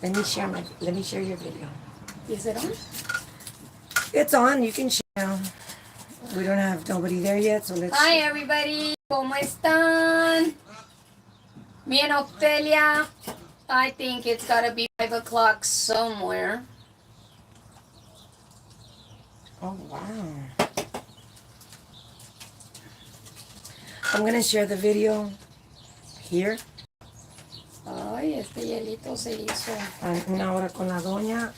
Let me share your video. Is it on? It's on. You can share now. We don't have nobody there yet, so let's. Hi everybody, ¿cómo están? Me and Ofelia. I think it's gotta be 5 o'clock somewhere. Oh wow. I'm gonna share the video here. Ay, este hielito se hizo. Una hora con la doña.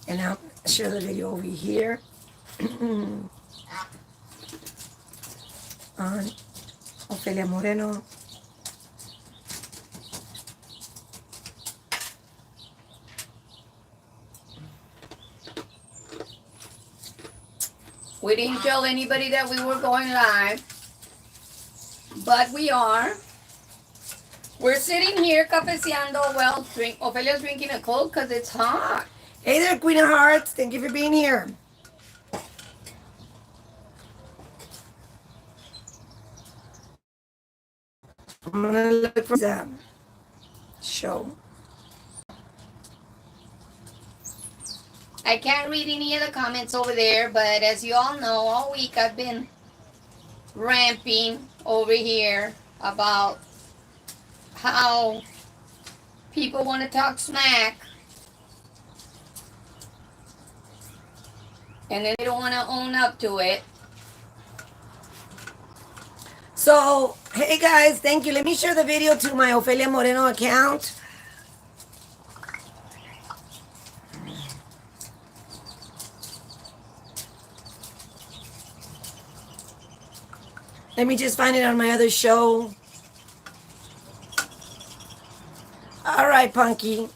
And I'll share the video over here. On Ofelia Moreno. We didn't tell anybody that we were going live, but we are. We're sitting here cafeceando. Well, Ofelia's drinking a Coke because it's hot. Hey there, Queen of Hearts. Thank you for being here. I'm gonna look for that show. I can't read any of the comments over there, but as you all know, all week I've been ramping over here about how people want to talk smack and then they don't want to own up to it. So, hey guys, thank you. Let me share the video to my Ofelia Moreno account. Let me just find it on my other show. All right, Punky.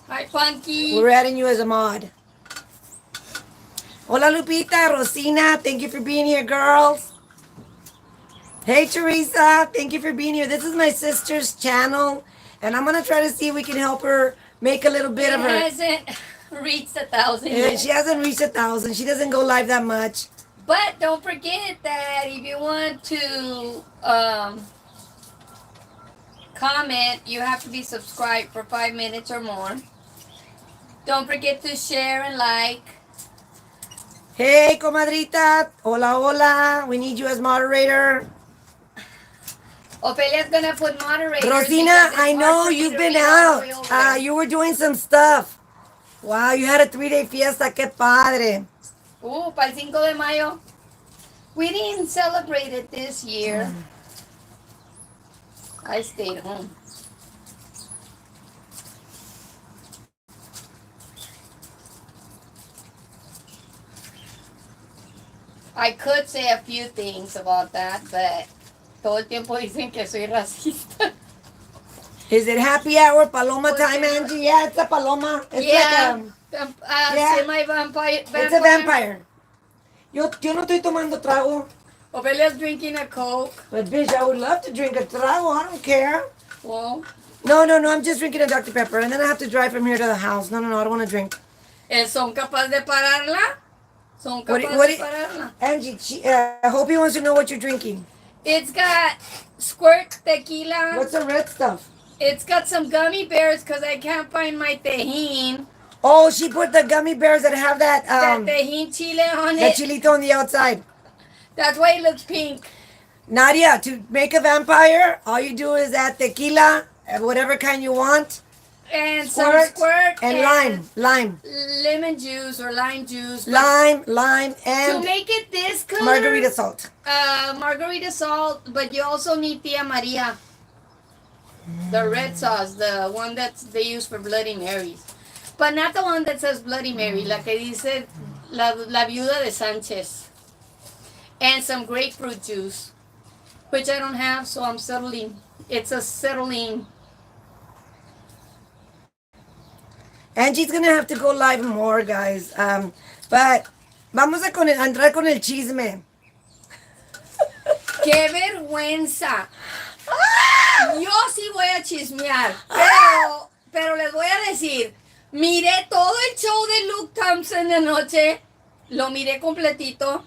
Hi, Punky. We're adding you as a mod. Hola, Lupita, Rosina. Thank you for being here, girls. Hey, Teresa. Thank you for being here. This is my sister's channel, and I'm going to try to see if we can help her make a little bit of her. It hasn't reached 1,000 yet. She hasn't reached 1,000. She doesn't go live that much. But don't forget that if you want to comment, you have to be subscribed for 5 minutes or more. Don't forget to share and like. Hey, comadrita. Hola, hola. We need you as moderator. Ofelia's gonna put moderators. Rosina, I know you've been out. You were doing some stuff. Wow, you had a 3-day fiesta. Qué padre. Para el 5 de mayo. We didn't celebrate it this year. I stayed home. I could say a few things about that, but todo el tiempo dicen que soy racista. Is it happy hour, Paloma time, Angie? Yeah, it's a Paloma. It's yeah. like yeah. Semi-vampire. It's a vampire. Yo no estoy tomando trago. Ofelia's drinking a Coke. But bitch, I would love to drink a trago. I don't care. Well. No, I'm just drinking a Dr. Pepper. And then I have to drive from here to the house. No, I don't want to drink. ¿Son capaces de pararla? ¿Son capaces de pararla? Angie, I hope he wants to know what you're drinking. It's got squirt tequila. What's the red stuff? It's got some gummy bears because I can't find my tajin. Oh, she put the gummy bears that have that tajin chile on the it. chilito on the outside. That's why it looks pink. Nadia, to make a vampire, all you do is add tequila, whatever kind you want. And some squirt. And lime. Lemon juice or lime juice. Lime, and... To make it this color. Margarita salt. Margarita salt, but you also need Tia Maria. The red sauce, the one that they use for Bloody Marys. But not the one that says Bloody Mary, la que dice la viuda de Sánchez. And some grapefruit juice, which I don't have, so I'm settling. It's a settling. Angie's gonna have to go live more, guys. But vamos a entrar con el chisme. ¡Qué vergüenza! Yo sí voy a chismear, pero les voy a decir, miré todo el show de Luke Thompson de anoche, lo miré completito.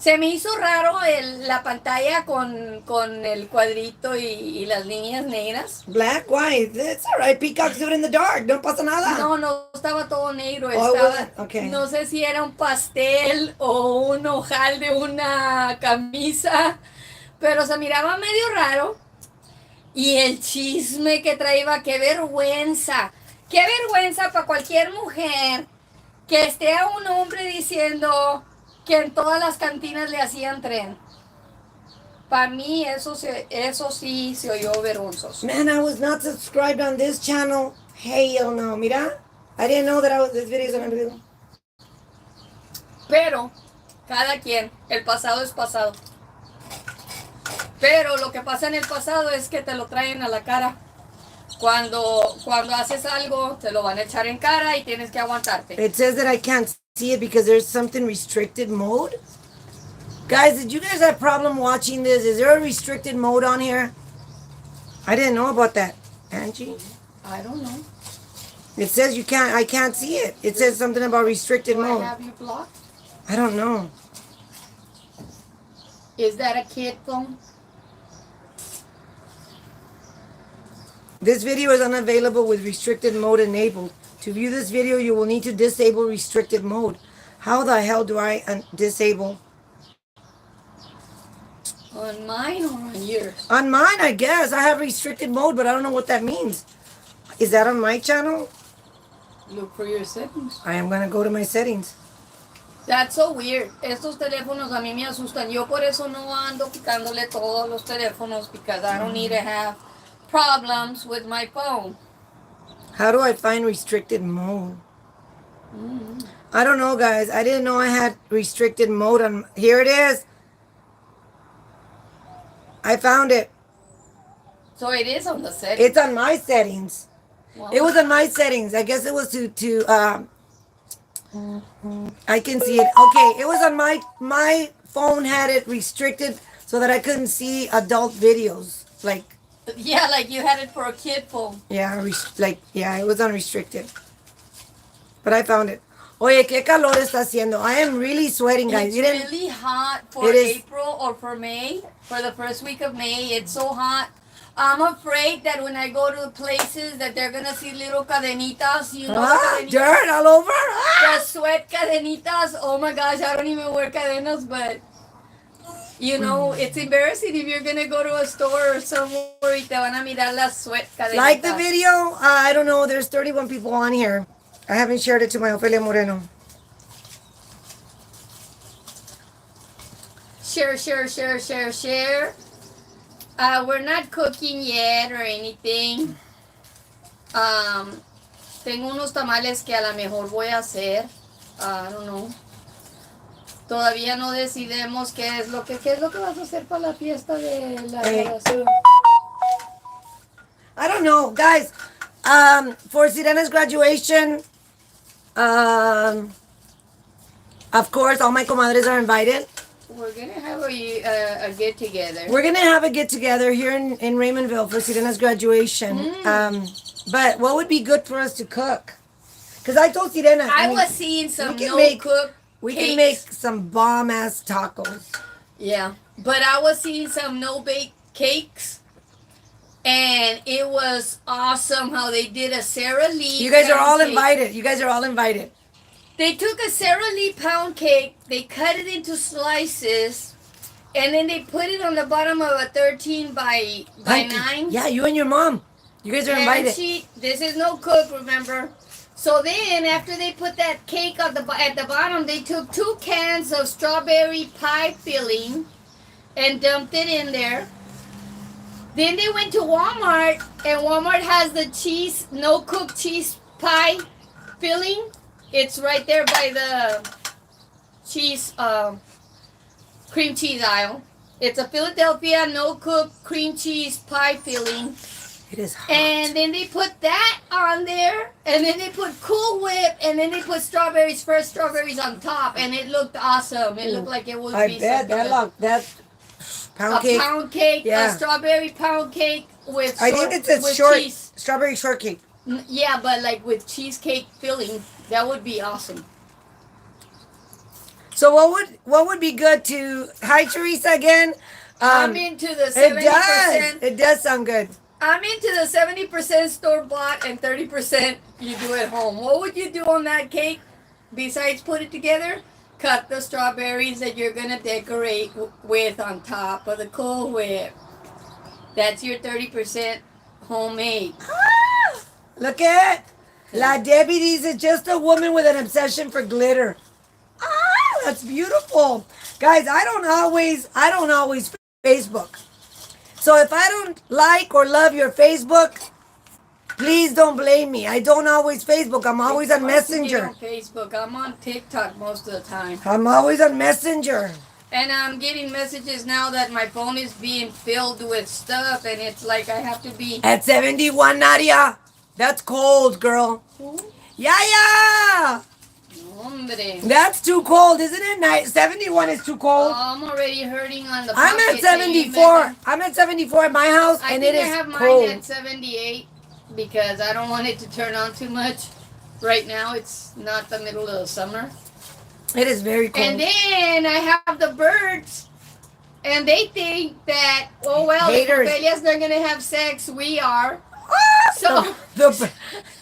Se me hizo raro la pantalla con el cuadrito y las líneas negras. Black, white. It's all right. Peacocks do it in the dark. No pasa nada. No, no estaba todo negro. Oh, it Estaba, wasn't? Okay. no sé si era un pastel o un ojal de una camisa, pero se miraba medio raro. Y el chisme que traía, qué vergüenza. Qué vergüenza para cualquier mujer que esté a un hombre diciendo que en todas las cantinas le hacían tren. Para mí eso sí se oyó vergonzoso. Man, I was not subscribed on this channel. Hell no. Mira, I didn't know that this video is on video. Pero, cada quien, el pasado es pasado. Pero lo que pasa en el pasado es que te lo traen a la cara. Cuando haces algo, te lo van a echar en cara y tienes que aguantarte. It says that I can't see it because there's something restricted mode. Guys, did you guys have problem watching this? Is there a restricted mode on here? I didn't know about that. Angie? I don't know. It says I can't see it. It says something about restricted Do I mode. have you blocked? I don't know. Is that a kid phone? This video is unavailable with restricted mode enabled. To view this video, you will need to disable restricted mode. How the hell do I disable? On mine or on yours? On mine, I guess. I have restricted mode, but I don't know what that means. Is that on my channel? Look for your settings. I am going to go to my settings. That's so weird. Estos teléfonos a mí me asustan. Yo por eso no ando quitándole todos los teléfonos because I don't need to have problems with my phone. How do I find restricted mode? I don't know, guys. I didn't know I had restricted mode on. Here it is. I found it. So it is on the settings. It's on my settings. Wow. It was on my settings. I guess it was to I can see it. Okay, it was on my phone had it restricted so that I couldn't see adult videos. Like Yeah, like you had it for a kid phone. yeah, it was unrestricted. But I found it. Oye, qué calor está haciendo. I am really sweating, guys. It's really hot for It is. April or for May. For the first week of May, it's so hot. I'm afraid that when I go to places that they're gonna see little cadenitas, you know, cadenitas? Dirt all over. The sweat cadenitas. Oh my gosh, I don't even wear cadenas, but you know, it's embarrassing if you're gonna go to a store or somewhere y te van a mirar las sweat cadenitas. Like the video? I don't know. There's 31 people on here. I haven't shared it to my Ofelia Moreno. Share. We're not cooking yet or anything. Tengo unos tamales que a lo mejor voy a hacer. I don't know. Todavía no decidimos qué es lo que vas a hacer para la fiesta de la graduación. I don't know, guys. For Sirena's graduation, of course, all my comadres are invited. We're gonna have a get together. We're gonna have a get together here in Raymondville for Sirena's graduation. But what would be good for us to cook? Because I told Sirena, I was seeing some cook. We cakes. can make some bomb ass tacos. Yeah, but I was seeing some no-bake cakes, and it was awesome how they did a Sara Lee. You guys are all pound cake. invited. You guys are all invited. They took a Sara Lee pound cake, they cut it into slices, and then they put it on the bottom of a 13 by 9. Yeah, you and your mom. You guys are invited. This is no cook, remember? So then, after they put that cake at the bottom, they took 2 cans of strawberry pie filling and dumped it in there. Then they went to Walmart, and Walmart has the no-cook cheese pie filling. It's right there by the cheese, cream cheese aisle. It's a Philadelphia no-cook cream cheese pie filling. It is hot. And then they put that on there, and then they put Cool Whip, and then they put fresh strawberries on top, and it looked awesome. It looked like it would I be bet that pound cake. A pound cake, Yeah. a strawberry pound cake with I think it says short cheese. strawberry shortcake. Yeah, but like with cheesecake filling, that would be awesome. So what would be good to? Hi, Teresa again. I'm into the It 70%. does. It does sound good. I'm into the 70% store bought and 30% you do at home. What would you do on that cake besides put it together? Cut the strawberries that you're gonna decorate with on top of the Cool Whip. That's your 30% homemade. Look at La Debbie is just a woman with an obsession for glitter. That's beautiful. Guys, I don't always Facebook. So if I don't like or love your Facebook, please don't blame me. I don't always Facebook. I'm always on It's supposed to be Messenger. on Facebook. I'm on TikTok most of the time. I'm always on Messenger. And I'm getting messages now that my phone is being filled with stuff, and it's like I have to be. At 71, Nadia. That's cold, girl. Yeah. Hombre. That's too cold, isn't it? 71 is too cold. Oh, I'm already hurting on the. I'm at pocket 74. I'm at 74 at my house, I and think it I is have mine cold. at 78 because I don't want it to turn on too much. Right now, it's not the middle of the summer. It is very cold. And then I have the birds, and they think that, oh well, Haters. if Ophelia's not gonna have sex, we are. So,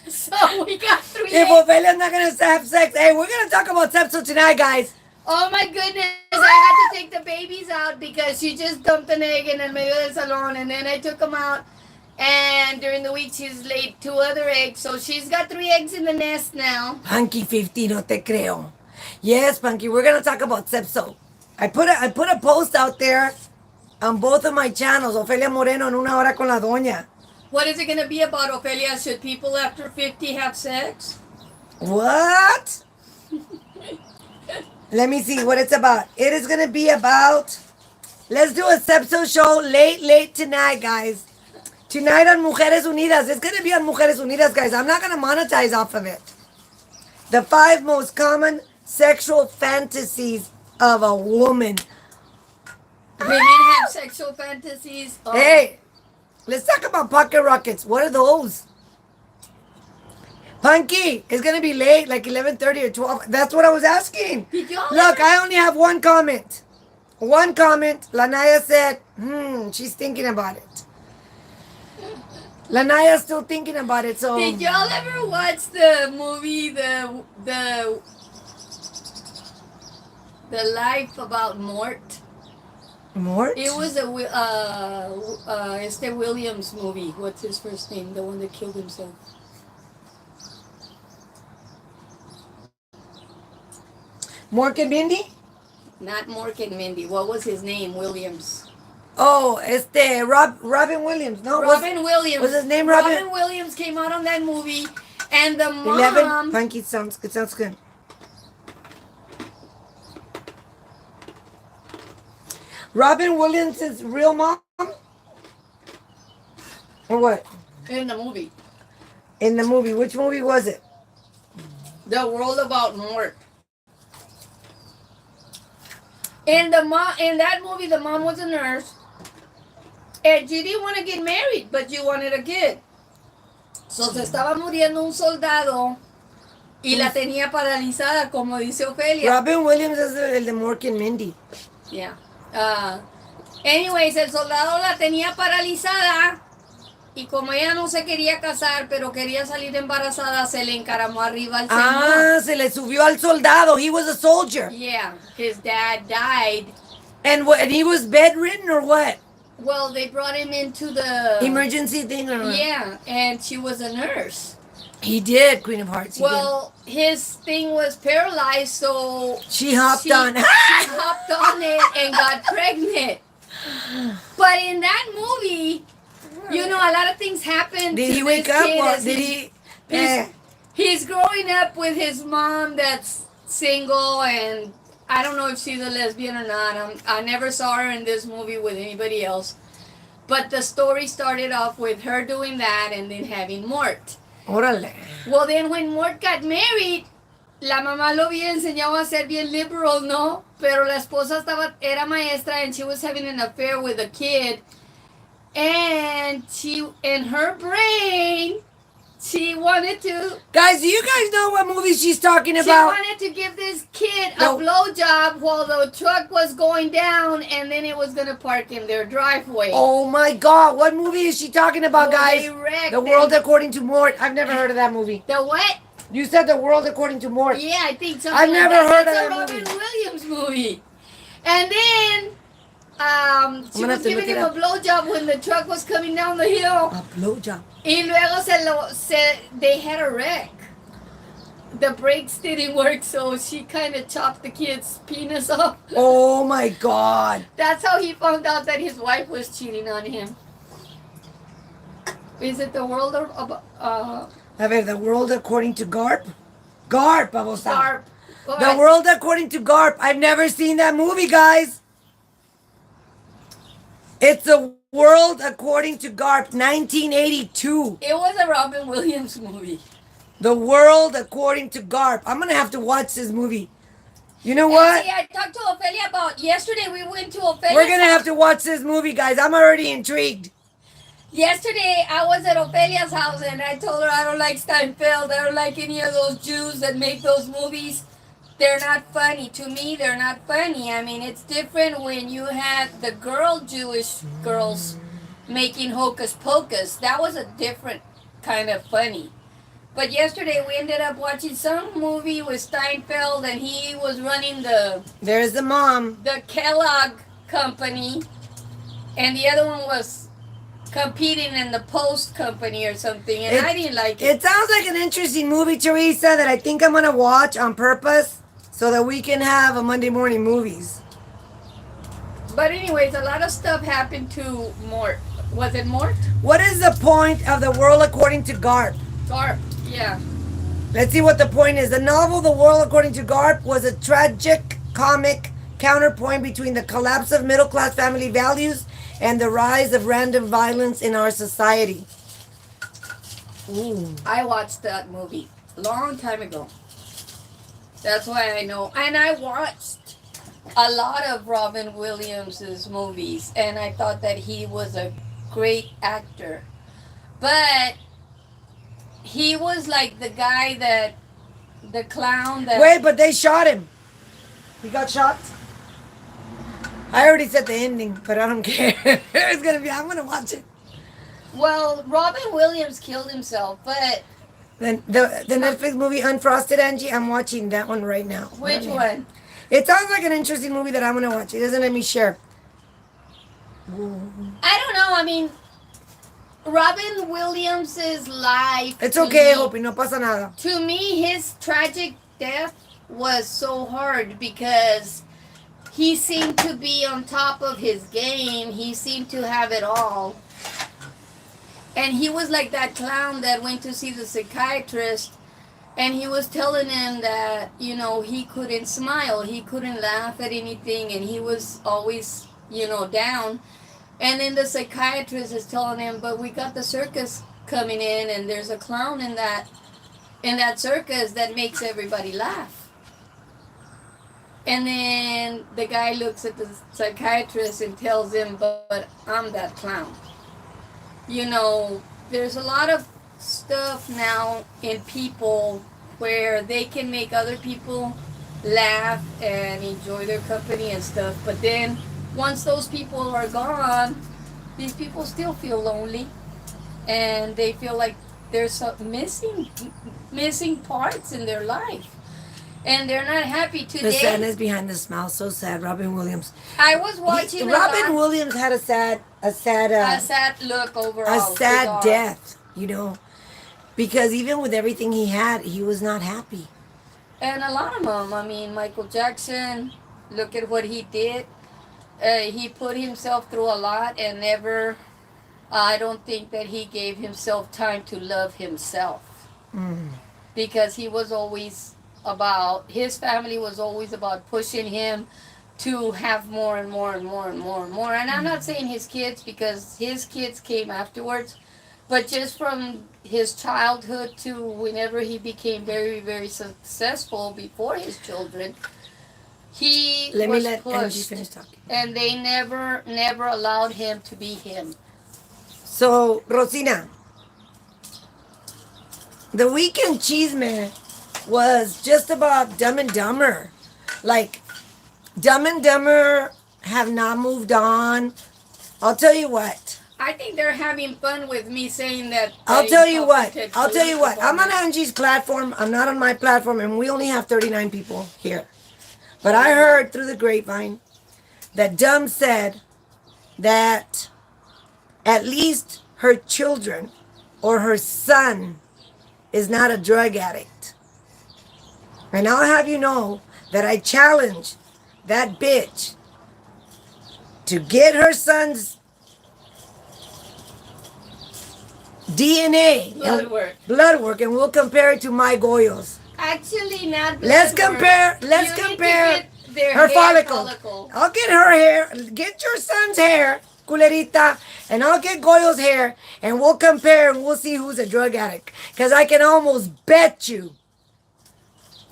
so we got 3 if eggs. Ophelia's not gonna have sex, hey, we're gonna talk about sepsis tonight, guys. Oh my goodness, I had to take the babies out because she just dumped an egg in el medio del salon, and then I took them out, and during the week she's laid 2 other eggs, so she's got 3 eggs in the nest now. Punky 50, no te creo. Yes, Punky, we're gonna talk about sepso. I put a post out there on both of my channels, Ofelia Moreno en Una Hora con la Doña. What is it going to be about, Ophelia? Should people after 50 have sex? What? Let me see what it's about. It is gonna be about. Let's do a sepso show late tonight, guys. Tonight on Mujeres Unidas. It's gonna be on Mujeres Unidas, guys. I'm not gonna monetize off of it. The 5 most common sexual fantasies of a woman. Women have sexual fantasies. Oh. Hey, let's talk about pocket rockets. What are those? Punky, it's gonna be late, like 11:30 or 12. That's what I was asking. Did y'all Look, ever- I only have one comment. One comment. Lanaya said, she's thinking about it. Lanaya's still thinking about it, so. Did y'all ever watch the movie the life about Mort? Mort? It was a Este Williams movie. What's his first name? The one that killed himself. Mork and Mindy? Not Mork and Mindy. What was his name? Williams. Oh, Robin Williams. No, Robin Williams. was his name Robin? Robin Williams came out on that movie, and the mom. 11? Punky sounds good. Robin Williams' real mom? Or what? In the movie, In the movie. Which movie was it? The World About Mort. In that movie, the mom was a nurse, and she didn't want to get married, but she wanted a kid. So se estaba muriendo un soldado y la tenía paralizada, como dice Ofelia. Robin Williams es el de Mork and Mindy. Yeah. Anyways, el soldado la tenía paralizada y como ella no se quería casar, pero quería salir embarazada, se le encaramó arriba al seno. Ah, se le subió al soldado. He was a soldier. Yeah, his dad died. And he was bedridden or what? Well, they brought him into the Emergency thing or what? Yeah, and she was a nurse. He did, Queen of Hearts. He Well, his thing was paralyzed, so did. She hopped on. she hopped on it and got pregnant. But in that movie, you know, a lot of things happened. Did to he wake this up? kid Or as did he? He's growing up with his mom that's single, and I don't know if she's a lesbian or not. I never saw her in this movie with anybody else. But the story started off with her doing that and then having Mort. Órale. Well, then when Mort got married, la mamá lo había enseñado a ser bien liberal, ¿no? Pero la esposa era maestra, and she was having an affair with a kid. And she, in her brain, she wanted to. Guys, do you guys know what movie she's talking She about? wanted to give this kid a No. blowjob while the truck was going down, and then it was gonna park in their driveway. Oh my God, what movie is she talking about, Well, guys? they wrecked The World and- According to Mort. I've never heard of that movie. The what? You said The World According to Mort. Yeah, I think something. I've like never that. heard That's of a that Robin movie. Williams movie. And then she gonna was have to giving look it him a up. blowjob when the truck was coming down the hill. A blowjob. Y luego they had a wreck. The brakes didn't work, so she kind of chopped the kid's penis off. Oh my God. That's how he found out that his wife was cheating on him. Is it the world of A ver, The World According to Garp? Garp, babosa. Garp? The World According to Garp. I've never seen that movie, guys. It's The World According to Garp, 1982. It was a Robin Williams movie. The World According to Garp. I'm gonna have to watch this movie. You know what? See, I talked to Ophelia about yesterday. We went to Ophelia's We're gonna have house. to watch this movie, guys. I'm already intrigued. Yesterday, I was at Ophelia's house and I told her I don't like Steinfeld. I don't like any of those Jews that make those movies. They're not funny. To me, they're not funny. I mean, it's different when you had the Jewish girls making Hocus Pocus. That was a different kind of funny. But yesterday, we ended up watching some movie with Steinfeld and he was running There's the mom. the Kellogg company, and the other one was competing in the Post company or something, and I didn't like it. It sounds like an interesting movie, Teresa, that I think I'm gonna watch on purpose so that we can have a Monday morning movies. But anyways, a lot of stuff happened to Mort. Was it Mort? What is the point of The World According to Garp? Garp. Yeah. Let's see what the point is. The novel The World According to Garp was a tragic comic counterpoint between the collapse of middle class family values and the rise of random violence in our society. Ooh. I watched that movie a long time ago. That's why I know. And I watched a lot of Robin Williams' movies, and I thought that he was a great actor. But he was like the guy that, the clown that... Wait, but they shot him. He got shot? I already said the ending, but I don't care. It's gonna be, I'm gonna watch it. Well, Robin Williams killed himself, but... Then the Netflix movie Unfrosted, Angie, I'm watching that one right now. Which one? It sounds like an interesting movie that I'm gonna watch. It doesn't let me share. I don't know. I mean, Robin Williams' life... It's to okay, me- Hopi, no pasa nada. To me, his tragic death was so hard because he seemed to be on top of his game. He seemed to have it all. And he was like that clown that went to see the psychiatrist, and he was telling him that, you know, he couldn't smile, he couldn't laugh at anything, and he was always, you know, down. And then the psychiatrist is telling him, but we got the circus coming in, and there's a clown in that circus that makes everybody laugh. And then the guy looks at the psychiatrist and tells him, but I'm that clown. You know, there's a lot of stuff now in people where they can make other people laugh and enjoy their company and stuff, but then once those people are gone, these people still feel lonely and they feel like there's some missing parts in their life, and they're not happy The today. sadness behind the smile, so sad. Robin Williams. I was watching Robin Williams had a sad a sad look overall. a sad to God. death, you know, because even with everything he had, he was not happy. And a lot of them. I mean, Michael Jackson, look at what he did. He put himself through a lot and never, I don't think that he gave himself time to love himself. Because he was always about, his family was always about pushing him to have more and more and more and more and more. And I'm not saying his kids, because his kids came afterwards, but just from his childhood to whenever he became very, very successful before his children, he Let me was let Angie pushed, finish talking. and they never allowed him to be him. So, Rosina, The weekend cheese man was just about Dumb and Dumber. Like, Dumb and Dumber have not moved on. I'll tell you what. I think they're having fun with me saying that. I'll tell you what. inculcated I'll tell you what. political I'm on mess- Angie's platform. I'm not on my platform, and we only have 39 people here. But I heard through the grapevine that Dumb said that at least her children or her son is not a drug addict. And I'll have you know that I challenge that bitch to get her son's DNA Blood work. and we'll compare it to my Goyo's. Actually, not. Let's blood work. compare. Let's You need to compare get their her hair follicle. I'll get her hair. Get your son's hair, culerita, and I'll get Goyo's hair, and we'll compare and we'll see who's a drug addict. Because I can almost bet you.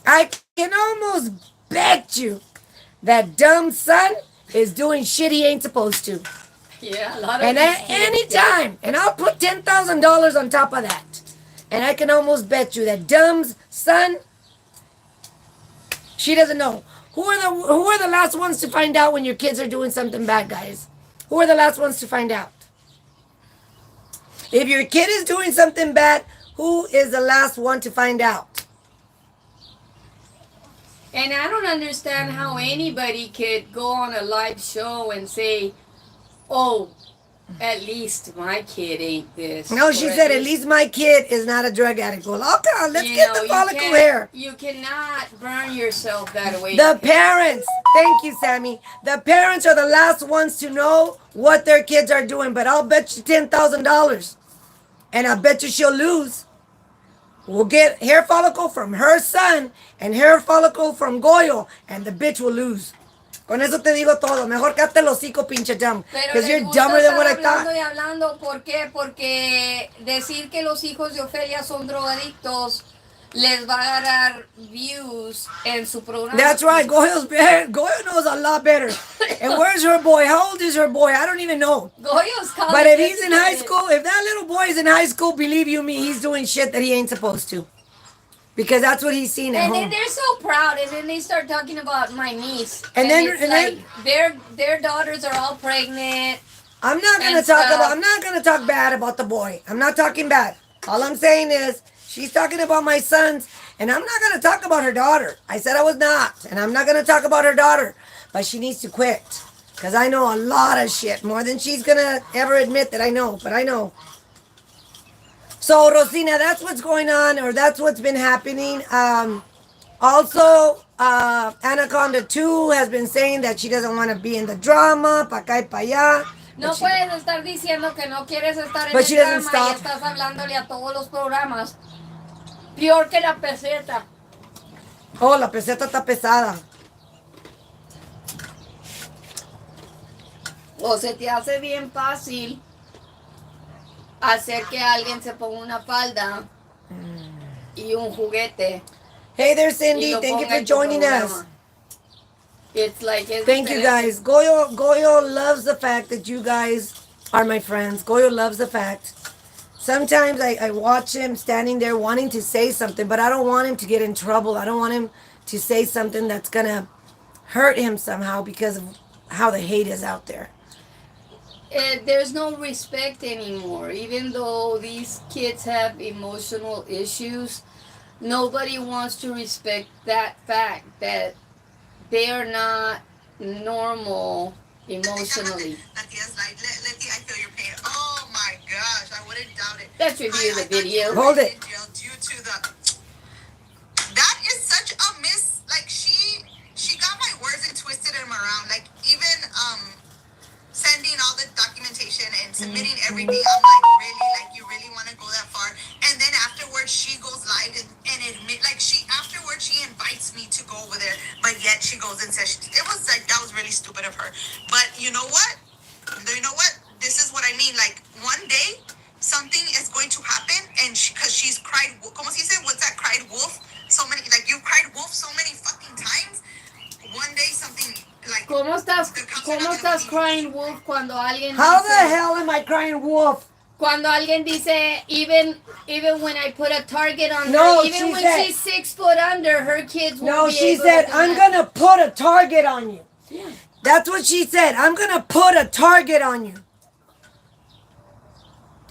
I can almost bet you that dumb son is doing shit he ain't supposed to. Yeah, a lot of. And at any time, and I'll put $10,000 on top of that. And I can almost bet you that Dumb's son, she doesn't know. Who are the last ones to find out when your kids are doing something bad, guys? Who are the last ones to find out? If your kid is doing something bad, who is the last one to find out? And I don't understand how anybody could go on a live show and say, "Oh, at least my kid ain't this." No, she Or said, at least my kid is not a drug addict. Well, okay, let's You get know, the you follicle can't- hair. You cannot burn yourself that way. The parents, thank you, Sammy. The parents are the last ones to know what their kids are doing, but I'll bet you $10,000. And I bet you she'll lose. We'll get hair follicle from her son and hair follicle from Goyo, and the bitch will lose. Con eso te digo todo. Mejor cállate el hocico, pinche dumb. Pero Because les you're gusta dumber than estar what I hablando thought. y hablando. ¿Por qué? Porque decir que los hijos de Ofelia son drogadictos les va a dar views en su programa. That's right. Goyo knows a lot better. And where's her boy? How old is her boy? I don't even know. Goyo's college But if he's in high educated. school, if that little boy is in high school, believe you me, he's doing shit that he ain't supposed to. Because that's what he's seen at And then home. they're so proud, and then they start talking about my niece. And then- it's and like their daughters are all pregnant. I'm not gonna and talk stuff. about. I'm not gonna talk bad about the boy. I'm not talking bad. All I'm saying is she's talking about my sons, and I'm not gonna talk about her daughter. I said I was not, and I'm not gonna talk about her daughter. But she needs to quit, cause I know a lot of shit, more than she's gonna ever admit that I know. But I know. So Rosina, that's what's going on, or that's what's been happening. Also, Anaconda 2 has been saying that she doesn't want to be in the drama, pa' acá y pa' allá. No puedes estar diciendo que no quieres estar en But el she doesn't programa y stop. estás hablándole a todos los programas. Peor que la peseta. Oh, la peseta está pesada. O se te hace bien fácil hacer que alguien se ponga una falda y un juguete. Hey there, y Cindy. lo Thank you ponga for en tu joining programa. us. It's like it's Thank you, diferente. guys. Goyo loves the fact that you guys are my friends. Goyo loves the fact. Sometimes I watch him standing there wanting to say something, but I don't want him to get in trouble. I don't want him to say something that's going to hurt him somehow because of how the hate is out there. There's no respect anymore. Even though these kids have emotional issues, nobody wants to respect that fact that they are not normal emotionally. Letty, I feel your pain. Oh my gosh, I wouldn't doubt it. Let's review the video. Hold it. Due to the, that is such a miss. Like she got my words and twisted them around. Like even sending all the documentation and submitting everything. I'm like, really? Like you really want to go that far? And then afterwards she goes live and admit, like afterwards she invites me to go over there, but yet she goes and says it was like that was really stupid of her. But you know what? This is what I mean. Like one day something is going to happen, and because she's cried. Como se dice? What's that? Cried wolf. So many, like you cried wolf so many fucking times. One day something like. ¿Cómo estás crying wolf cuando alguien How the dice, hell am I crying wolf? cuando alguien dice even Even when I put a target on No, her, even she when said- she's 6 foot under, her kids won't No, be she able said, to do I'm nothing. gonna put a target on you. Yeah. That's what she said. I'm gonna put a target on you.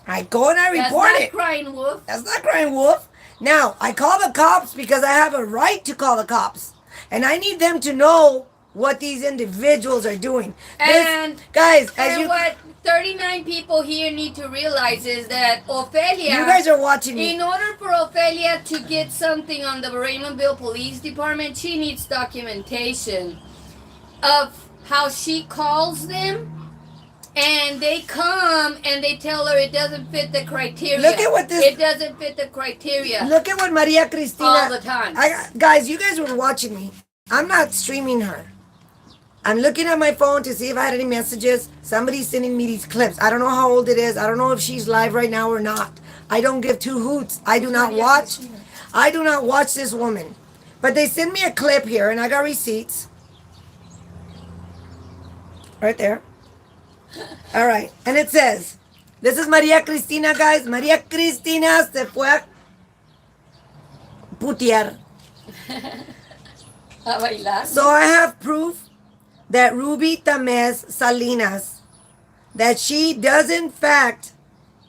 I go and I That's report not it. crying wolf. That's not crying wolf. Now, I call the cops because I have a right to call the cops. And I need them to know what these individuals are doing. And guys, as and you what 39 people here need to realize is that Ophelia, you guys are watching me. in order for Ophelia to get something on the Raymondville Police Department, she needs documentation of how she calls them, and they come and they tell her it doesn't fit the criteria. Look at what this- It doesn't fit the criteria. Look at what Maria Cristina. All the time. Guys, you guys were watching me. I'm not streaming her. I'm looking at my phone to see if I had any messages. Somebody's sending me these clips. I don't know how old it is. I don't know if she's live right now or not. I don't give two hoots. I do not watch. I do not watch this woman. But they send me a clip here, and I got receipts. Right there. All right. And it says, this is Maria Cristina, guys. Maria Cristina se fue a putear. A bailar. So I have proof that Ruby Tamez Salinas, that she does in fact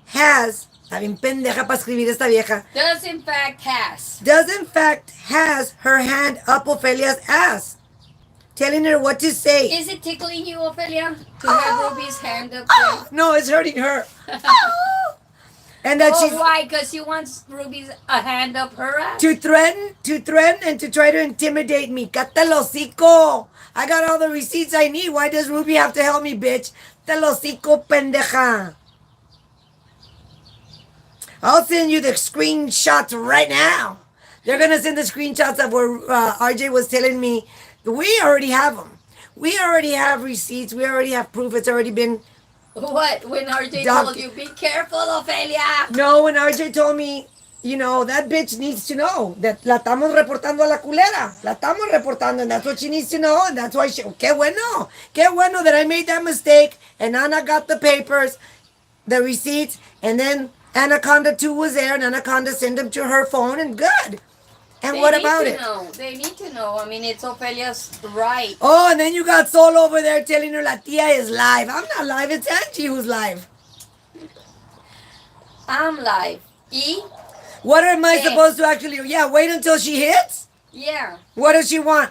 has, está bien pendeja para escribir esta vieja, Does in fact has. does in fact has her hand up Ophelia's ass, telling her what to say. Is it tickling you, Ophelia, to have Ruby's hand up Oh, no, it's hurting her. there? And that Oh, she's why? Because she wants Ruby's a hand up her ass? to threaten and to try to intimidate me. Cállate el hocico. I got all the receipts I need. Why does Ruby have to help me, bitch? Cállate el hocico, pendeja. I'll send you the screenshots right now. They're going to send the screenshots of where RJ was telling me. We already have them. We already have receipts. We already have proof. It's already been... What? When RJ Doc- told you, be careful, Ophelia. No, when RJ told me, you know, that bitch needs to know that la estamos reportando a la culera. La estamos reportando, and that's what she needs to know, and that's why she... Qué bueno that I made that mistake, and Ana got the papers, the receipts, and then Anaconda 2 was there, and Anaconda sent them to her phone, and good. And They what need about to it? know. They need to know. I mean, it's Ophelia's right. Oh, and then you got Sol over there telling her La Tia is live. I'm not live, it's Angie who's live. I'm live. E? What am I Yes. supposed to actually... Yeah, wait until she hits? Yeah. What does she want?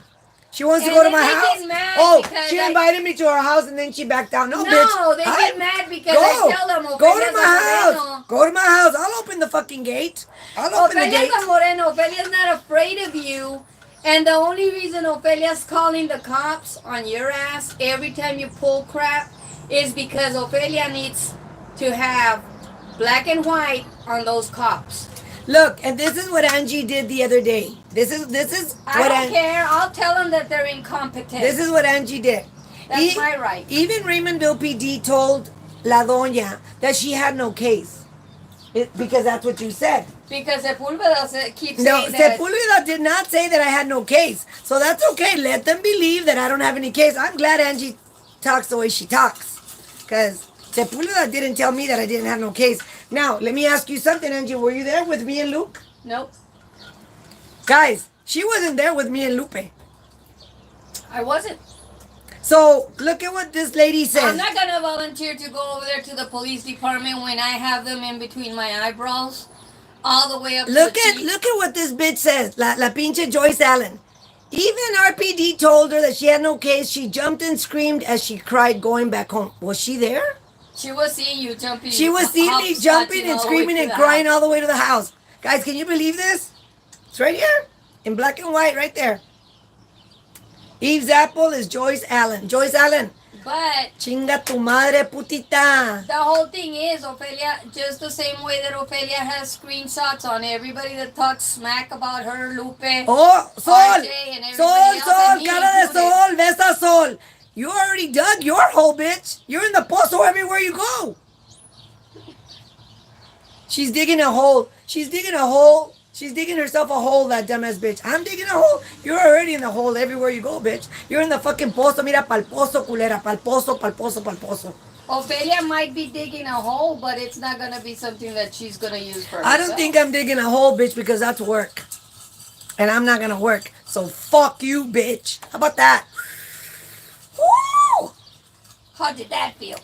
She wants to And go to then my they house? get mad Oh, because she I- invited me to her house and then she backed down. No, No, bitch. they I- get mad because I tell them Go Ophelia's to my house. Moreno. Go to my house. I'll open the fucking gate. I'll open the Ophelia's gate. a Moreno. Ophelia's not afraid of you. And the only reason Ophelia's calling the cops on your ass every time you pull crap is because Ophelia needs to have black and white on those cops. Look, and this is what Angie did the other day. This is I what don't care. I'll tell them that they're incompetent. This is what Angie did. That's my right. Even Raymondville PD told La Doña that she had no case. Because that's what you said. Because Sepulveda keeps No, saying that. Sepulveda did not say that I had no case. So that's okay. Let them believe that I don't have any case. I'm glad Angie talks the way she talks. Because Sepulveda didn't tell me that I didn't have no case. Now, let me ask you something, Angie. Were you there with me and Luke? Nope. Guys, she wasn't there with me and Lupe. I wasn't. So, look at what this lady says. I'm not gonna volunteer to go over there to the police department when I have them in between my eyebrows, all the way up Look to the at what this bitch says. La pinche Joyce Allen. Even RPD told her that she had no case. She jumped and screamed as she cried going back home. Was she there? She was seeing you jumping. She was seeing me hopscotching jumping and all the way screaming to and the crying house. all the way to the house. Guys, can you believe this? It's right here. In black and white, right there. Eve's apple is Joyce Allen. Joyce Allen. But Chinga tu madre, putita. the whole thing is, Ophelia, just the same way that Ophelia has screenshots on everybody that talks smack about her, Lupe. Oh, Sol. RJ and everybody Sol, else, Sol, and me cara de included. Sol, besa Sol. You already dug your hole, bitch. You're in the pozo everywhere you go. She's digging a hole. She's digging a hole. She's digging herself a hole, that dumbass bitch. I'm digging a hole. You're already in the hole everywhere you go, bitch. You're in the fucking pozo. Mira, pa'l pozo, culera. Pa'l pozo, pa'l pozo, pa'l pozo. Ophelia might be digging a hole, but it's not gonna be something that she's gonna use for herself. I don't think I'm digging a hole, bitch, because that's work. And I'm not gonna work. So fuck you, bitch. How about that? Woo! How did that feel?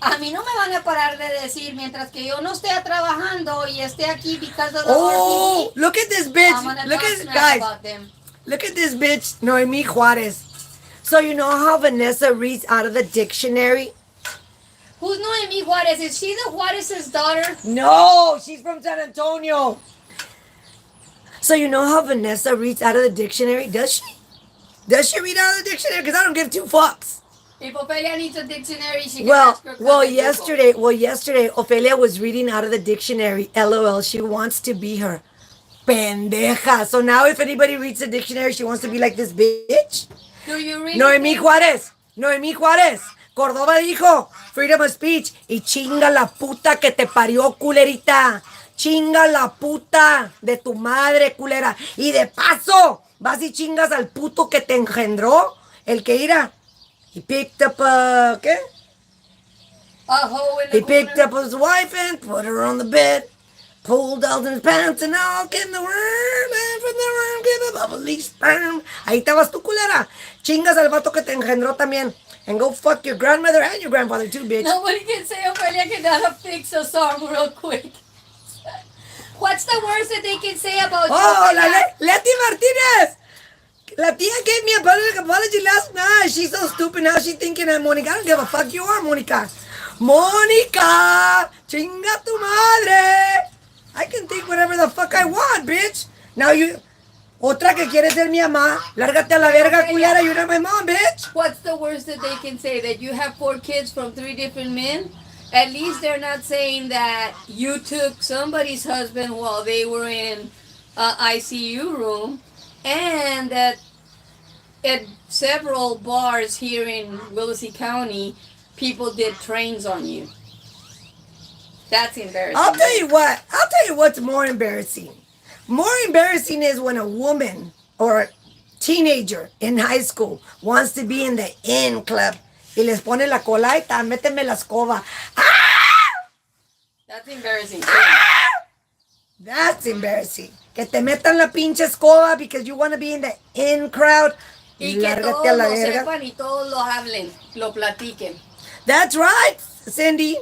A mí no me van a parar de decir mientras que yo no esté trabajando y esté aquí because of the Oh, RBD, look at this bitch. I'm gonna Look talk at smack guys. about them. Look at this bitch, Noemi Juarez. So you know how Vanessa reads out of the dictionary? Who's Noemi Juarez? Is she the Juarez's daughter? No, she's from San Antonio. So you know how Vanessa reads out of the dictionary? Does she? Does she read out of the dictionary? Because I don't give two fucks. If Ophelia needs a dictionary, she can Well, ask her cousin yesterday, Ophelia was reading out of the dictionary. LOL, she wants to be her. Pendeja. So now if anybody reads the dictionary, she wants to be like this bitch. Google. Do you really Noemí think- Juárez. Noemí Juárez. Córdoba dijo, freedom of speech. Y chinga la puta que te parió, culerita. Chinga la puta de tu madre, culera. Y de paso, vas y chingas al puto que te engendró. El que irá. He picked up a... ¿Qué? A hoe in the He picked corner? up his wife and put her on the bed. Pulled out his pants and all in the worm. And from the worm give a bubbly sperm. Ahí estabas tú, culera. Chingas al vato que te engendró también. And go fuck your grandmother and your grandfather too, bitch. Nobody can say Ophelia cannot fix a song real quick. What's the worst that they can say about you? Oh, Ophelia? Leti Martinez. La tia gave me a public apology last night. She's so stupid now. She's thinking I'm Monica. I don't give a fuck. You are Monica. Monica. Chinga tu madre. I can think whatever the fuck I want, bitch. Now you... Otra que quiere ser mi mamá. Lárgate a la verga, culera. You're not my mom, bitch. What's the worst that they can say? That you have 4 kids from 3 different men? At least they're not saying that you took somebody's husband while they were in an ICU room, and that at several bars here in Willacy County, people did trains on you. That's embarrassing. I'll tell you what. I'll tell you what's more embarrassing. More embarrassing is when a woman or a teenager in high school wants to be in the in club y les pone la colaita, méteme la escoba. Ah! That's embarrassing. Too. That's embarrassing. Que te metan la pinche escoba because you want to be in the in crowd. Y que Lárgate todos a la lo verga. sepan y todos lo hablen, lo platiquen. That's right, Cindy.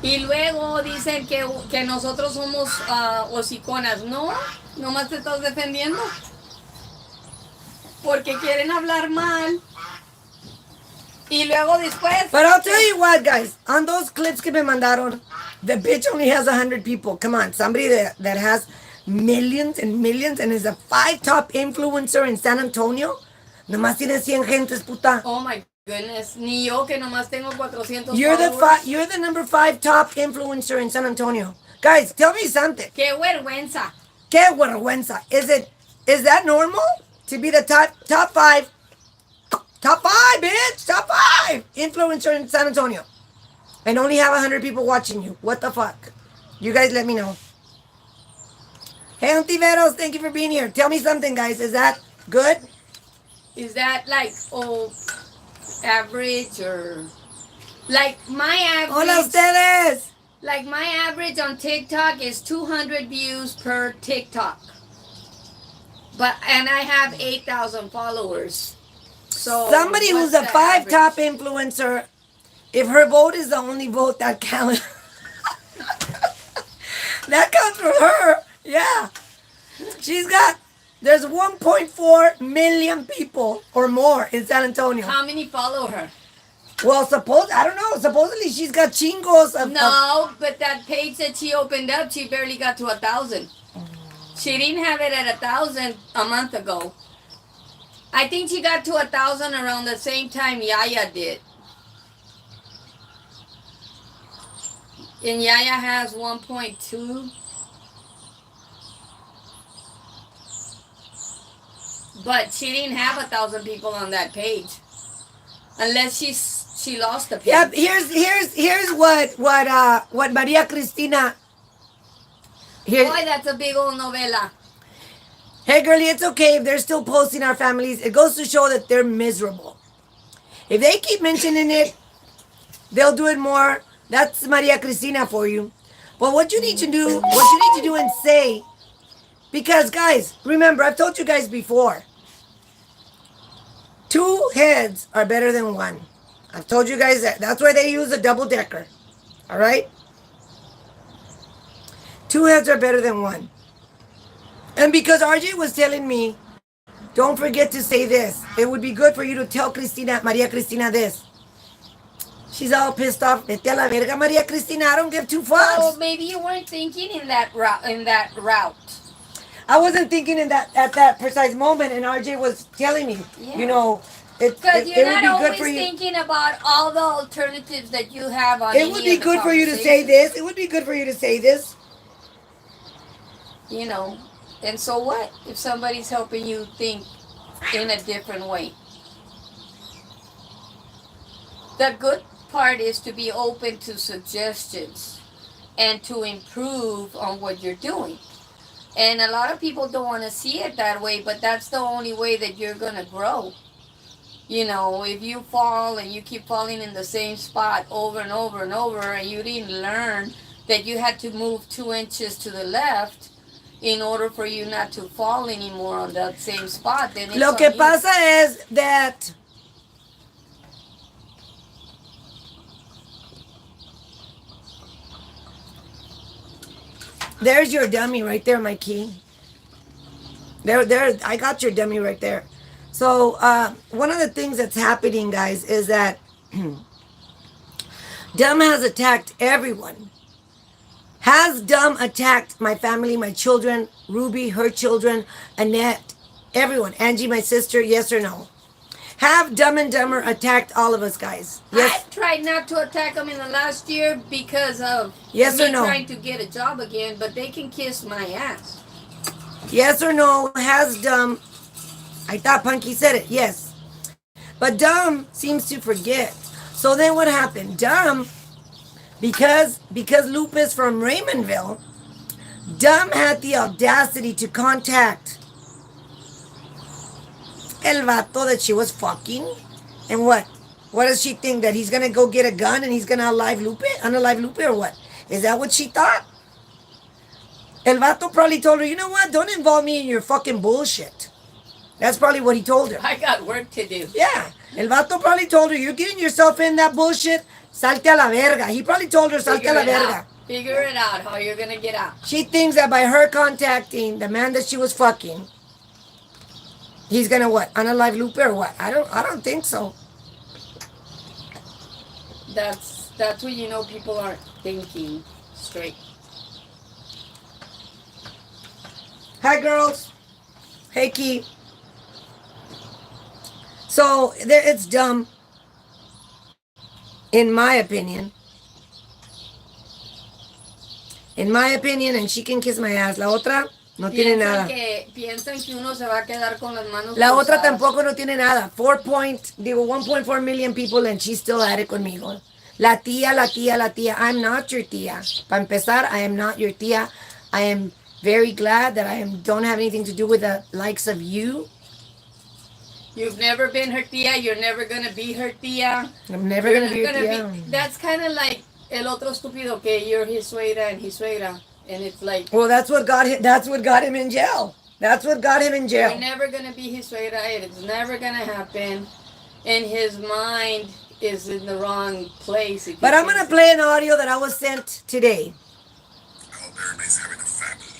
Y luego dicen que nosotros somos hociconas. No, nomás te estás defendiendo. Porque quieren hablar mal. Y luego después... But I'll tell you what, guys. On those clips que me mandaron, the bitch only has 100 people. Come on, somebody that has millions and millions and is a 5 top influencer in San Antonio. Nomás tiene 100 gentes, puta. Oh my goodness. Ni yo que nomás tengo 400 You're followers. you're the number 5 top influencer in San Antonio. Guys, tell me something. Qué vergüenza. Qué vergüenza. Is that normal to be the top 5? Top 5, bitch. Top 5 influencer in San Antonio. And only have 100 people watching you. What the fuck? You guys let me know. Hey, Ontiveros, thank you for being here. Tell me something, guys. Is that good? Is that like, average or... Like my Hola, average... ustedes. Like my average on TikTok is 200 views per TikTok. And I have 8,000 followers. So Somebody what's who's a the 5 average? top influencer, if her vote is the only vote that counts, that counts for her. Yeah. There's 1.4 million people or more in San Antonio. How many follow her? Well, I don't know. Supposedly she's got chingos of... No, but that page that she opened up, she barely got to 1,000. She didn't have it at 1,000 a month ago. I think she got to 1,000 around the same time Yaya did. And Yaya has 1.2. But she didn't have 1,000 people on that page. Unless she lost the Yep. page. Here's what Maria Cristina. Here. Boy, that's a big old novela. Hey, girlie, it's okay if they're still posting our families. It goes to show that they're miserable. If they keep mentioning it, they'll do it more. That's Maria Cristina for you. But what you need to do, and say, because guys, remember, I've told you guys before, two heads are better than one. I've told you guys that. That's why they use a double decker. All right? Two heads are better than one. And because RJ was telling me, don't forget to say this. It would be good for you to tell Maria Cristina this. She's all pissed off. Vete a la verga, Maria Cristina. I don't give two fucks. Well, maybe you weren't thinking in that route. I wasn't thinking in that at that precise moment, and RJ was telling me, Yeah. you know, Because you're it would not be always good for you. thinking about all the alternatives that you have on. It would be good for you to say this. It would be good for you to say this. You know, and so what if somebody's helping you think in a different way? The good part is to be open to suggestions and to improve on what you're doing. And a lot of people don't want to see it that way, but that's the only way that you're going to grow. You know, if you fall and you keep falling in the same spot over and over and over, and you didn't learn that you had to move 2 inches to the left in order for you not to fall anymore on that same spot, then it's Lo on que you. pasa es that there's your dummy right there, my key. There, I got your dummy right there. So one of the things that's happening, guys, is that Dumb has attacked everyone. Has Dumb attacked my family, my children, Ruby, her children, Annette, everyone, Angie, my sister, yes or no? Have Dumb and Dumber attacked all of us, guys? Yes. I tried not to attack them in the last year because of Yes me or no? trying to get a job again, but they can kiss my ass. Yes or no? Has Dumb? I thought Punky said it. Yes. But Dumb seems to forget. So then what happened? Dumb, because Lupus from Raymondville, Dumb had the audacity to contact el vato that she was fucking. And what? What does she think? That he's gonna go get a gun and he's gonna unalive Lupe or what? Is that what she thought? El vato probably told her, you know what? Don't involve me in your fucking bullshit. That's probably what he told her. I got work to do. Yeah. El vato probably told her, you're getting yourself in that bullshit, salte a la verga. He probably told her, salte a la verga. Figure it out how you're gonna get out. She thinks that by her contacting the man that she was fucking, he's gonna what? Unalive Lupe or what? I don't think so. That's when you know people aren't thinking straight. Hi girls. Hey Key. So there, it's dumb, in my opinion. In my opinion, and she can kiss my ass. La otra no tiene nada. Piensan que uno se va a quedar con las manos La otra cruzadas. tampoco no tiene nada. 1.4 million people and she's still at it conmigo. La tía. I'm not your tía. Para empezar, I am not your tía. I am very glad that don't have anything to do with the likes of you. You've never been her tía. You're never gonna be her tía. I'm never going to be your tía. That's kind of like el otro estúpido que you're his suegra and his suegra, and it's like. Well, that's what got him in jail. That's what got him in jail. You're never gonna be his suegra. It's never gonna happen, and his mind is in the wrong place. But I'm going to play an audio that I was sent today. I hope everybody's having a fabulous.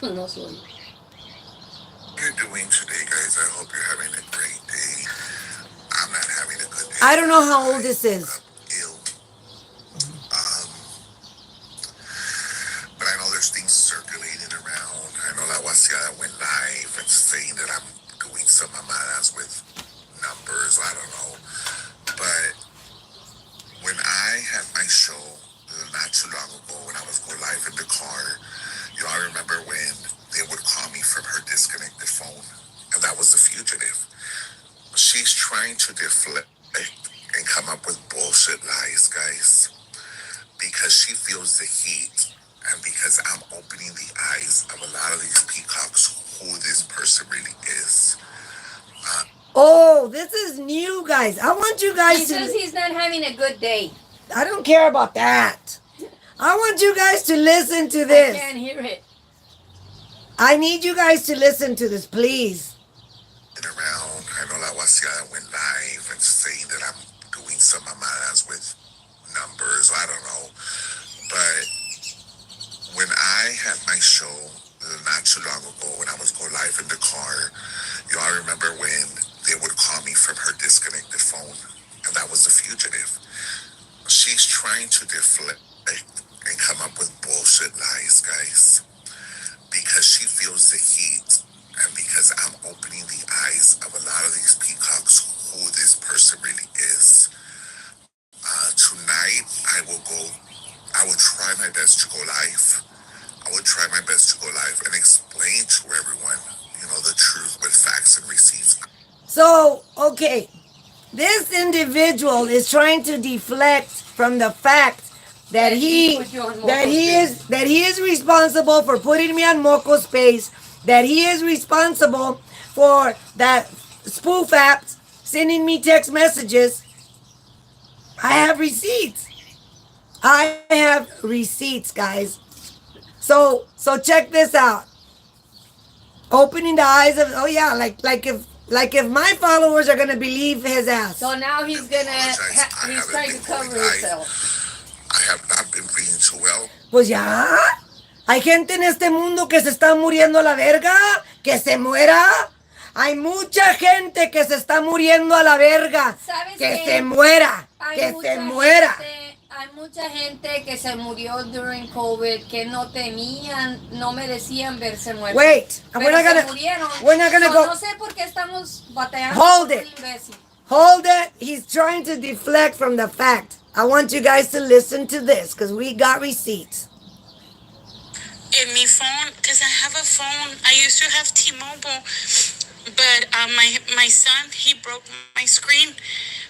No soy. What you're doing today, guys, I hope you're having a great day. I'm not having a good day. I don't know how old this is. Ill. But I know there's things circulating around. I know La Wasiada went live and saying that I'm doing some mamadas with numbers. I don't know. But when I had my show not too long ago, when I was going live in the car, I remember when they would call me from her disconnected phone and that was The Fugitive. She's trying to deflect and come up with bullshit lies, guys, because she feels the heat and because I'm opening the eyes of a lot of these peacocks who this person really is. Oh, this is new, guys. I want you guys He to. says he's not having a good day. I don't care about that. I want you guys to listen to I this. can't hear it. I need you guys to listen to this, please. Around, I know La Guasiada went live and saying that I'm doing some mamadas with numbers. I don't know. But when I had my show not too long ago, when I was going live in the car, I remember when they would call me from her disconnected phone, and that was The Fugitive. She's trying to deflect and come up with bullshit lies, guys, because she feels the heat and because I'm opening the eyes of a lot of these peacocks who this person really is. Tonight, I will try my best to go live. I would try my best to go live and explain to everyone, the truth with facts and receipts. So, okay, this individual is trying to deflect from the fact that he put you on Moco's that he is responsible for putting me on Moco's space, that he is responsible for that spoof app sending me text messages. I have receipts. I have receipts, guys. So check this out. Opening the eyes of like if my followers are gonna believe his ass. So now he's he's trying to cover himself. I have not been breathing too well. Pues ya. Hay gente en este mundo que se está muriendo a la verga. Que se muera. Hay mucha gente que se está muriendo a la verga. ¿Sabes que qué? se muera. Hay Que mucha se muera. Hay mucha gente que se murió during COVID que no tenían, no merecían verse muertos. Wait, Pero we're not se gonna murieron. we're not gonna So, go. No sé por qué estamos batallando Hold con it. un imbécil. Hold it. He's trying to deflect from the fact. I want you guys to listen to this because we got receipts. In my phone, because I have a phone. I used to have T-Mobile, but my son, he broke my screen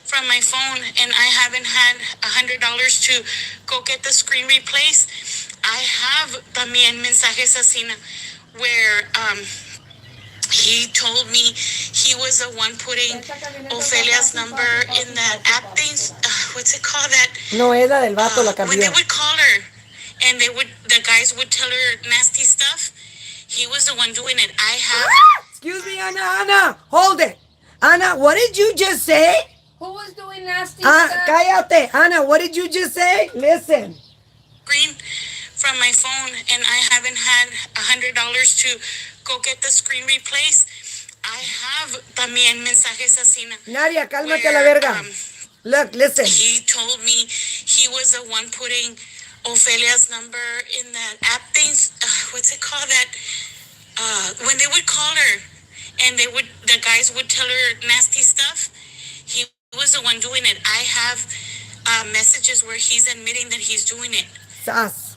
from my phone, and I haven't had $100 to go get the screen replaced. I have también mensajes así where he told me he was the one putting Ophelia's number in that app thing. What's it called? That No es la del vato, la when they cambió. would call her, and the guys would tell her nasty stuff. He was the one doing it. I have. Excuse me, Ana. Hold it. Ana, what did you just say? Who was doing nasty stuff? Cállate. Ana, what did you just say? Listen. Screen from my phone, and I haven't had $100 to go get the screen replaced. I have también mensajes así. Nadia, cálmate a la verga. Look, listen. He told me he was the one putting Ophelia's number in that app thing. What's it called? That when they would call her, and the guys would tell her nasty stuff. He was the one doing it. I have messages where he's admitting that he's doing it. Sas.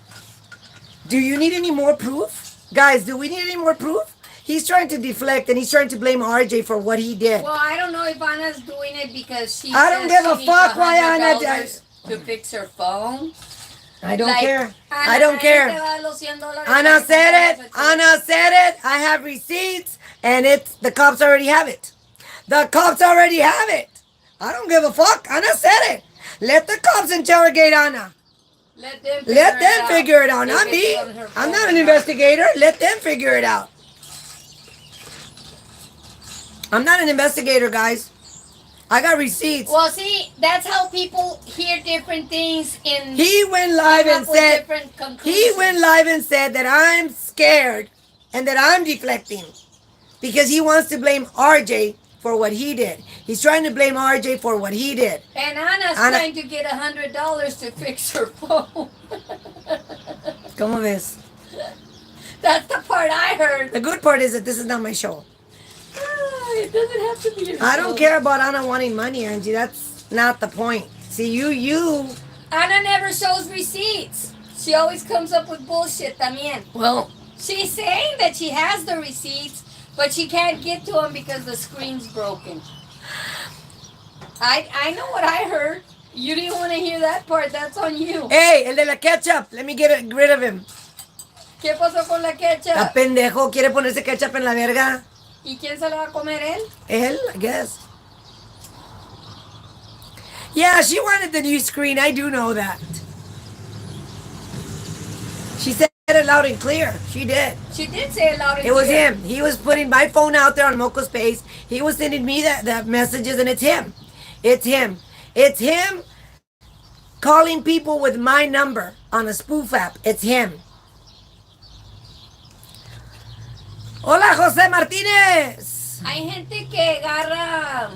Do you need any more proof? Guys, do we need any more proof? He's trying to deflect and he's trying to blame RJ for what he did. Well, I don't know if Anna's doing it because she I don't says give a she fuck needs why Anna $100 to fix her phone. I don't Like, care. Ana, I don't ahí care. te va los $100 Anna que said it. te Anna said it. I have receipts and the cops already have it. The cops already have it. I don't give a fuck. Anna said it. Let the cops interrogate Anna. Let them Figure it out. If Not it's me. on her I'm phone not or an investigator. Let them figure it out. I'm not an investigator, guys. I got receipts. Well, see, that's how people hear different things in. He went live come and up with said different he conclusions. went live and said that I'm scared and that I'm deflecting because he wants to blame RJ for what he did. He's trying to blame RJ for what he did. And Anna's trying to get $100 to fix her phone. ¿Cómo ves? That's the part I heard. The good part is that this is not my show. It doesn't have to be your I don't show. care about Anna wanting money, Angie. That's not the point. See, you. Anna never shows receipts. She always comes up with bullshit también. Well, She's saying that she has the receipts, But she can't get to him because the screen's broken. I know what I heard. You didn't want to hear that part. That's on you. Hey, el de la ketchup. Let me get rid of him. ¿Qué pasó con la Está ketchup? pendejo. ¿Quiere ponerse ketchup en la verga? ¿Y quién se la va a comer él? Él, I guess. Yeah, she wanted the new screen. I do know that. She said it loud and clear. She did. She did say it loud and It was clear. him. He was putting my phone out there on Moco's Space. He was sending me the messages, and it's him. It's him. It's him calling people with my number on a spoof app. It's him. Hola, Jose Martinez. Hay gente que agarra,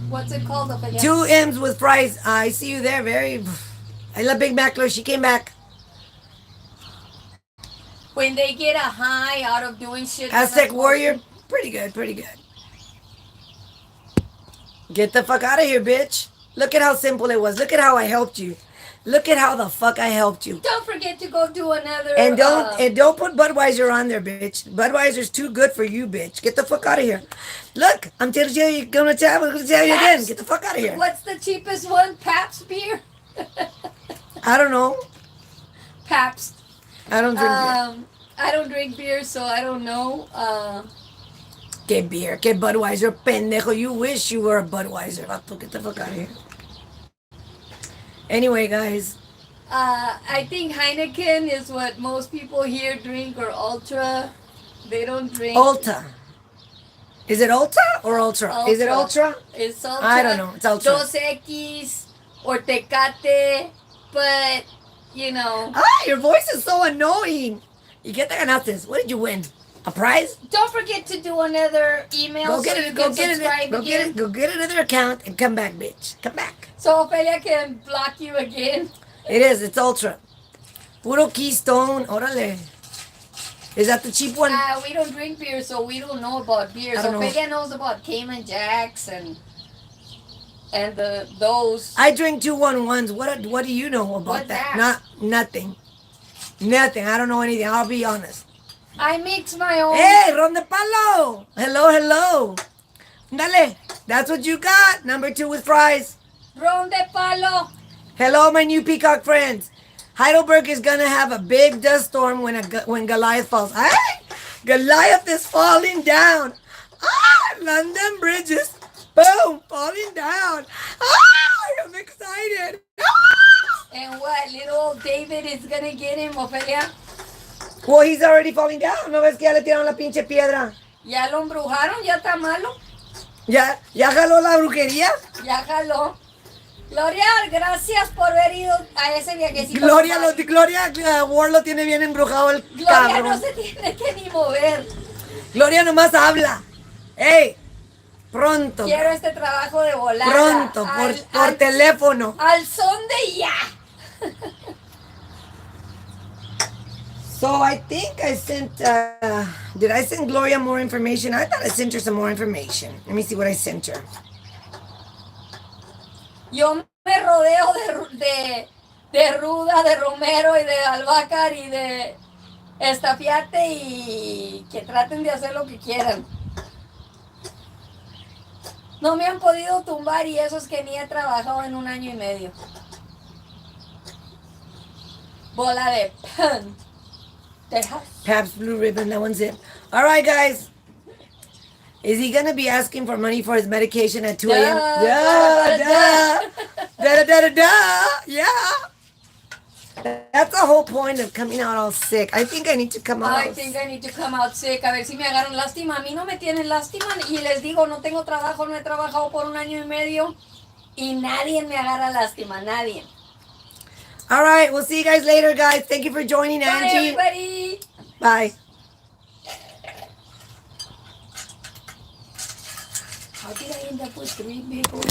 what's it called? Ophelia? 2 M's with fries. I see you there. I love Big Mac. She came back. When they get a high out of doing shit. Aztec Warrior. Pretty good. Get the fuck out of here, bitch. Look at how simple it was. Look at how I helped you. Look at how the fuck I helped you. Don't forget to go do another. And don't put Budweiser on there, bitch. Budweiser's too good for you, bitch. Get the fuck out of here. Look, I'm telling you, I'm gonna tell you again. Get the fuck out of here. What's the cheapest one? Pabst beer. I don't know. Pabst. I don't drink beer. I don't drink beer, so I don't know. Que beer, que Budweiser, pendejo. You wish you were a Budweiser. Vato, get the fuck out of here. Anyway, guys. I think Heineken is what most people here drink, or Ultra. They don't drink. Ulta. Is it Ulta or Ultra? Is it Ultra? It's Ultra. I don't know. It's Ultra. Dos X or Tecate, but you know. Ah, your voice is so annoying. ¿Y qué te ganaste? What did you win? A prize? Don't forget to do another email. Go get so it. you Go can get subscribe it. Go get again. it. Go get another account and come back, bitch. Come back. So Ophelia can block you again. It is. It's Ultra. Puro Keystone. Órale. Is that the cheap one? We don't drink beer, so we don't know about beer. I So don't know. Ophelia knows about Cayman Jacks and those. I drink 211s. What do you know about What's that? that? Nothing. Nothing. I don't know anything. I'll be honest. I mix my own. Hey, Ron de Palo. Hello. Dale. That's what you got. Number 2 with fries. Ron de palo. Hello, my new peacock friends. Heidelberg is gonna have a big dust storm when Goliath falls. Hey, Goliath is falling down. London bridges, boom, falling down. I'm excited. And what? Little David is gonna get him, Ophelia. Well, he's already falling down. ¿No ves que ya le tiraron la pinche piedra? Ya lo embrujaron, ya está malo. Ya jaló la brujería. Ya jaló. Gloria, gracias por haber ido a ese viajecito. Gloria Ward lo tiene bien embrujado el Gloria cabrón. no se tiene que ni mover. Gloria nomás habla. Ey, pronto. Quiero este trabajo de volada. Pronto, por teléfono. Al son de ya. So I think I sent, did I send Gloria more information? I thought I sent her some more information. Let me see what I sent her. Yo me rodeo de Ruda, de Romero y de Albácar y de Estafiate y que traten de hacer lo que quieran. No me han podido tumbar y eso es que ni he trabajado en 1 año y medio. Bola de pan. Pabst Blue Ribbon, that one's it. All right, guys. Is he going to be asking for money for his medication at 2 a.m.? Yeah. That's the whole point of coming out all sick. I think I need to come out I think I need to come out sick. A ver si me agarran lástima. A mí no me tienen lástima y les digo, no tengo trabajo, no he trabajado por 1 año y medio y nadie me agarra lástima, nadie. All right, we'll see you guys later, guys. Thank you for joining, Bye, Angie. everybody. Bye. How did I end up with 3 people?